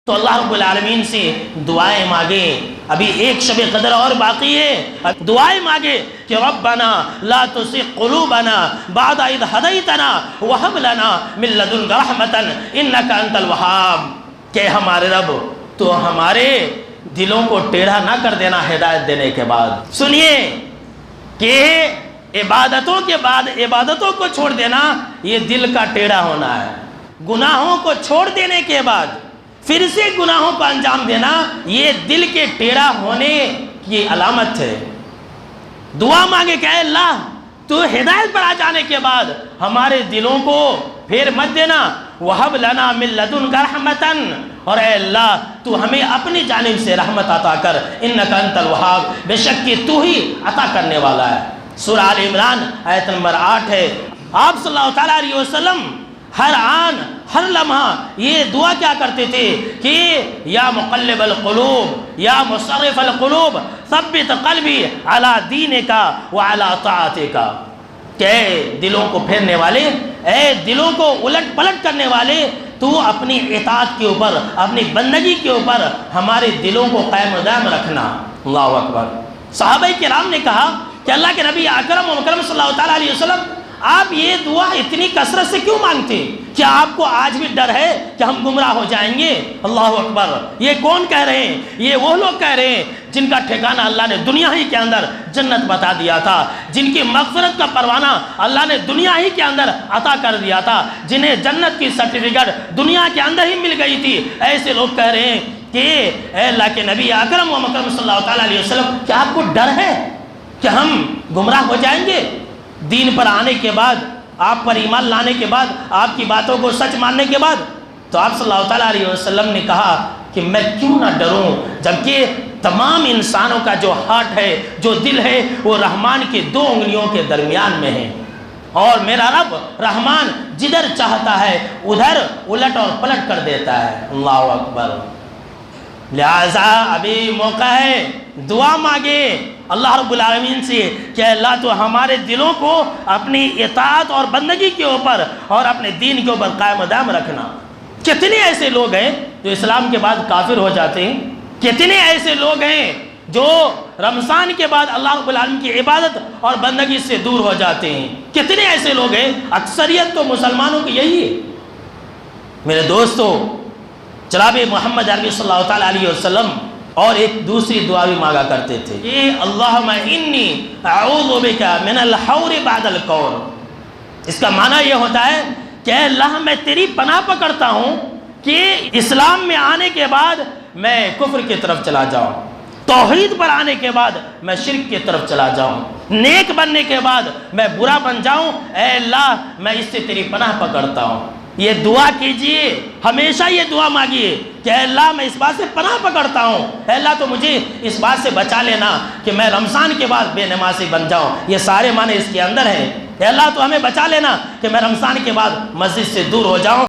تو اللہ رب العالمین سے دعائیں مانگیں. ابھی ایک شب قدر اور باقی ہے. دعائیں مانگے کہ ربنا لا تزغ قلوبنا بعد اذ ہدیتنا وہب لنا من لدنک رحمۃ انک انت الوہاب. کہ ہمارے رب تو ہمارے دلوں کو ٹیڑھا نہ کر دینا ہدایت دینے کے بعد. سنیے کہ عبادتوں کے بعد عبادتوں کو چھوڑ دینا یہ دل کا ٹیڑھا ہونا ہے. گناہوں کو چھوڑ دینے کے بعد پھر سے گناہوں کو انجام دینا یہ دل کے ٹیڑھا ہونے کی علامت ہے. دعا مانگے کہ اے اللہ تو ہدایت پر آ جانے کے بعد ہمارے دلوں کو پھیر مت دینا. وَهَبْ لَنَا مِن لَدُنْكَ رَحْمَةً. اور اے اللہ تو ہمیں اپنی جانب سے رحمت عطا کر. اِنَّكَ أَنْتَ الْوَهَّابُ. بے شک کہ تو ہی عطا کرنے والا ہے. سورہ آل عمران آیت نمبر 8 ہے. آپ صلی اللہ علیہ وسلم ہر آن ہر لمحہ یہ دعا کیا کرتے تھے کہ یا مقلب القلوب یا مصرف القلوب ثبت قلبی علی دینک وعلی طاعتک. کہ اے دلوں کو پھیرنے والے، اے دلوں کو الٹ پلٹ کرنے والے، تو اپنی اطاعت کے اوپر اپنی بندگی کے اوپر ہمارے دلوں کو قائم و دائم رکھنا. اللہ اکبر. صحابہ کرام نے کہا کہ اللہ کے نبی اکرم و مکرم صلی اللہ علیہ وسلم آپ یہ دعا اتنی کثرت سے کیوں مانگتے؟ کیا آپ کو آج بھی ڈر ہے کہ ہم گمراہ ہو جائیں گے؟ اللہ اکبر. یہ کون کہہ رہے ہیں؟ یہ وہ لوگ کہہ رہے ہیں جن کا ٹھکانہ اللہ نے دنیا ہی کے اندر جنت بتا دیا تھا، جن کی مغفرت کا پروانہ اللہ نے دنیا ہی کے اندر عطا کر دیا تھا، جنہیں جنت کی سرٹیفکیٹ دنیا کے اندر ہی مل گئی تھی. ایسے لوگ کہہ رہے ہیں کہ اے اللہ کے نبی اکرم و مکرم صلی اللہ علیہ وسلم کیا آپ کو ڈر ہے کہ ہم گمراہ ہو جائیں گے؟ دین پر آنے کے بعد، آپ پر ایمان لانے کے بعد، آپ کی باتوں کو سچ ماننے کے بعد. تو آپ صلی اللہ علیہ وسلم نے کہا کہ میں کیوں نہ ڈروں، جبکہ تمام انسانوں کا جو ہارٹ ہے، جو دل ہے، وہ رحمان کی 2 انگلیوں کے درمیان میں ہے. اور میرا رب رحمان جدھر چاہتا ہے ادھر الٹ اور پلٹ کر دیتا ہے. اللہ اکبر. لہذا ابھی موقع ہے، دعا مانگے اللہ رب العالمین سے کہ اللہ تو ہمارے دلوں کو اپنی اطاعت اور بندگی کے اوپر اور اپنے دین کے اوپر قائم و دائم رکھنا. کتنے ایسے لوگ ہیں جو اسلام کے بعد کافر ہو جاتے ہیں؟ کتنے ایسے لوگ ہیں جو رمضان کے بعد اللہ رب العالمین کی عبادت اور بندگی سے دور ہو جاتے ہیں؟ کتنے ایسے لوگ ہیں؟ اکثریت تو مسلمانوں کی یہی ہے. میرے دوستو، جناب محمد عربی صلی اللہ علیہ وسلم اور ایک دوسری دعا بھی مانگا کرتے تھے کہ اللہم انی اعوذ بک من الحور بعد الکور. اس کا معنی یہ ہوتا ہے کہ اے اللہ میں تیری پناہ پکڑتا ہوں کہ اسلام میں آنے کے بعد میں کفر کی طرف چلا جاؤں، توحید پر آنے کے بعد میں شرک کی طرف چلا جاؤں، نیک بننے کے بعد میں برا بن جاؤں. اے اللہ میں اس سے تیری پناہ پکڑتا ہوں. یہ دعا کیجئے، ہمیشہ یہ دعا مانگیے کہ اے اللہ میں اس بات سے پناہ پکڑتا ہوں، اے اللہ تو مجھے اس بات سے بچا لینا کہ میں رمضان کے بعد بے نمازی بن جاؤں. یہ سارے معنی اس کے اندر ہیں. اے اللہ تو ہمیں بچا لینا کہ میں رمضان کے بعد مسجد سے دور ہو جاؤں.